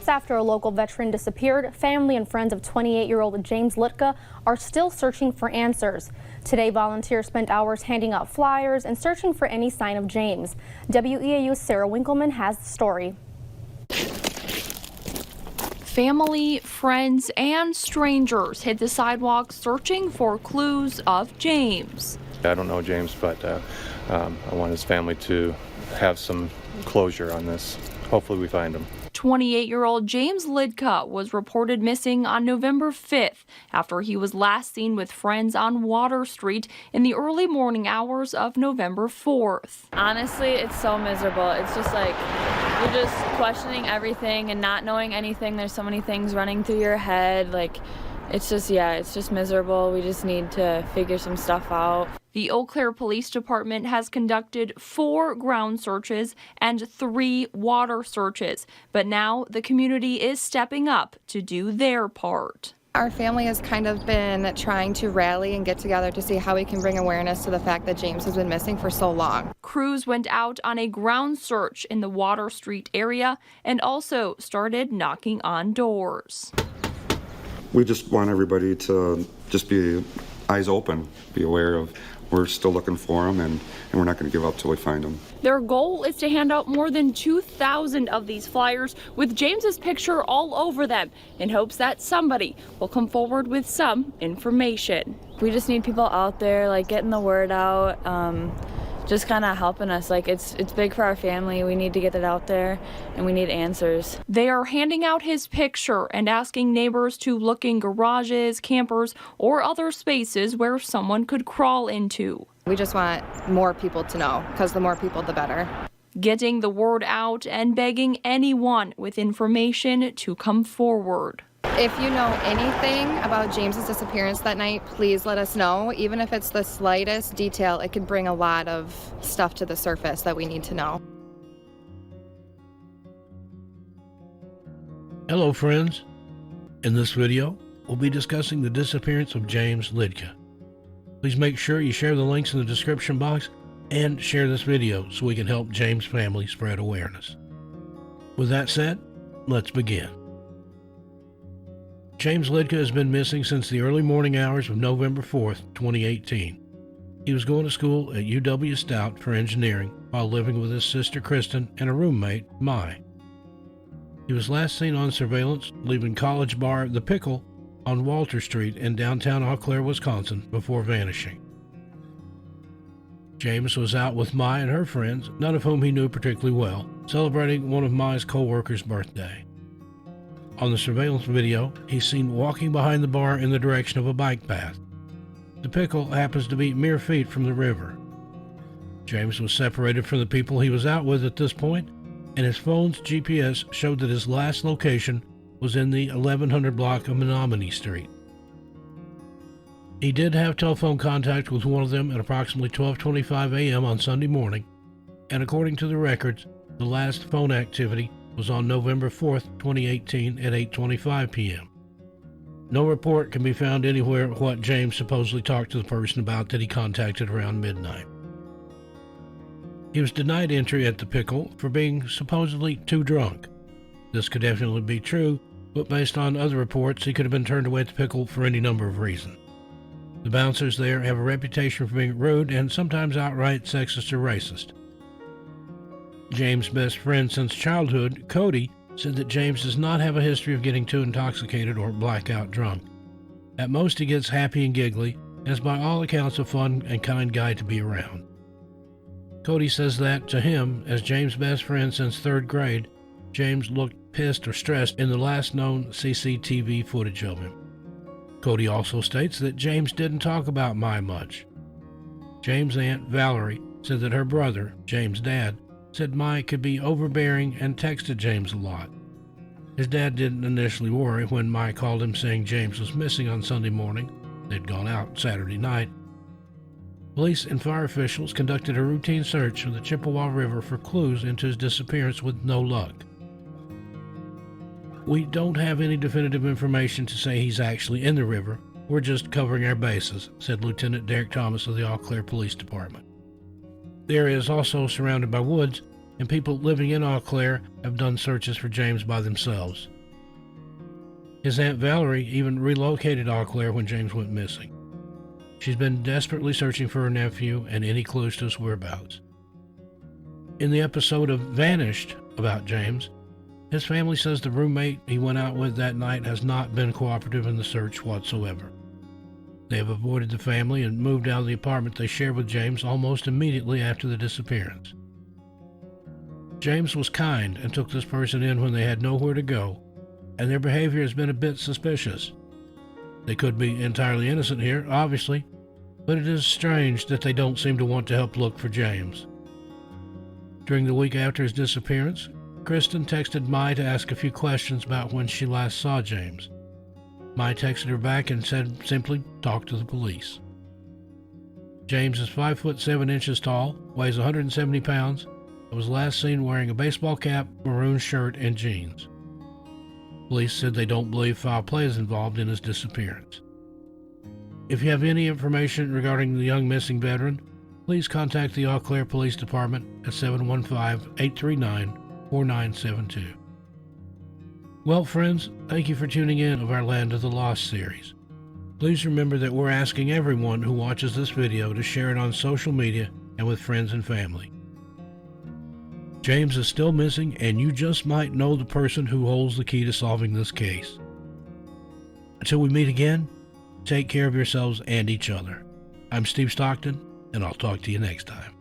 Months after a local veteran disappeared, family and friends of 28-year-old James Liedtka are still searching for answers. Today, volunteers spent hours handing out flyers and searching for any sign of James. WEAU's Sarah Winkleman has the story. Family, friends, and strangers hit the sidewalk searching for clues of James. I don't know James, but I want his family to have some closure on this. Hopefully we find him. 28-year-old James Liedtka was reported missing on November 5th after he was last seen with friends on Water Street in the early morning hours of November 4th. Honestly, it's so miserable. It's just like you're just questioning everything and not knowing anything. There's so many things running through your head. Like, it's just miserable. We just need to figure some stuff out. The Eau Claire Police Department has conducted 4 ground searches and 3 water searches, but now the community is stepping up to do their part. Our family has kind of been trying to rally and get together to see how we can bring awareness to the fact that James has been missing for so long. Crews went out on a ground search in the Water Street area and also started knocking on doors. We just want everybody to just be eyes open, be aware of we're still looking for him, and we're not going to give up till we find him. Their goal is to hand out more than 2,000 of these flyers with James's picture all over them in hopes that somebody will come forward with some information. We just need people out there, like, getting the word out, just kind of helping us. Like, it's big for our family. We need to get it out there, and we need answers. They are handing out his picture and asking neighbors to look in garages, campers, or other spaces where someone could crawl into. We just want more people to know, because the more people, the better. Getting the word out and begging anyone with information to come forward. If you know anything about James's disappearance that night, please let us know. Even if it's the slightest detail, it could bring a lot of stuff to the surface that we need to know. Hello friends. In this video, we'll be discussing the disappearance of James Liedtka. Please make sure you share the links in the description box and share this video so we can help James' family spread awareness. With that said, let's begin. James Liedtka has been missing since the early morning hours of November 4th, 2018. He was going to school at UW Stout for engineering while living with his sister Kristen and a roommate, Mai. He was last seen on surveillance leaving college bar The Pickle on Walter Street in downtown Eau Claire, Wisconsin, before vanishing. James was out with Mai and her friends, none of whom he knew particularly well, celebrating one of Mai's co-workers' birthday. On the surveillance video, he's seen walking behind the bar in the direction of a bike path. The Pickle happens to be mere feet from the river. James was separated from the people he was out with at this point, and his phone's GPS showed that his last location was in the 1100 block of Menominee Street. He did have telephone contact with one of them at approximately 12:25 a.m. on Sunday morning, and according to the records, the last phone activity was on November 4th, 2018 at 8:25 p.m. No report can be found anywhere what James supposedly talked to the person about that he contacted around midnight. He was denied entry at the Pickle for being supposedly too drunk. This could definitely be true, but based on other reports, he could have been turned away at the Pickle for any number of reasons. The bouncers there have a reputation for being rude and sometimes outright sexist or racist. James' best friend since childhood, Cody, said that James does not have a history of getting too intoxicated or blackout drunk. At most, he gets happy and giggly, and is by all accounts a fun and kind guy to be around. Cody says that, to him, as James' best friend since 3rd grade, James looked pissed or stressed in the last known CCTV footage of him. Cody also states that James didn't talk about Mai much. James' aunt, Valerie, said that her brother, James' dad, said Mai could be overbearing and texted James a lot. His dad didn't initially worry when Mai called him saying James was missing on Sunday morning. They'd gone out Saturday night. Police and fire officials conducted a routine search of the Chippewa River for clues into his disappearance with no luck. We don't have any definitive information to say he's actually in the river. We're just covering our bases, said Lieutenant Derek Thomas of the Eau Claire Police Department. The area is also surrounded by woods, and people living in Eau Claire have done searches for James by themselves. His Aunt Valerie even relocated Eau Claire when James went missing. She's been desperately searching for her nephew and any clues to his whereabouts. In the episode of Vanished about James, his family says the roommate he went out with that night has not been cooperative in the search whatsoever. They have avoided the family and moved out of the apartment they shared with James almost immediately after the disappearance. James was kind and took this person in when they had nowhere to go, and their behavior has been a bit suspicious. They could be entirely innocent here, obviously, but it is strange that they don't seem to want to help look for James. During the week after his disappearance, Kristen texted Mai to ask a few questions about when she last saw James. Mai texted her back and said simply, "Talk to the police." James is 5'7" tall, weighs 170 pounds, and was last seen wearing a baseball cap, maroon shirt, and jeans. Police said they don't believe foul play is involved in his disappearance. If you have any information regarding the young missing veteran, please contact the Eau Claire Police Department at 715-839-4972. Well, friends, thank you for tuning in of our Land of the Lost series. Please remember that we're asking everyone who watches this video to share it on social media and with friends and family. James is still missing, and you just might know the person who holds the key to solving this case. Until we meet again, take care of yourselves and each other. I'm Steve Stockton, and I'll talk to you next time.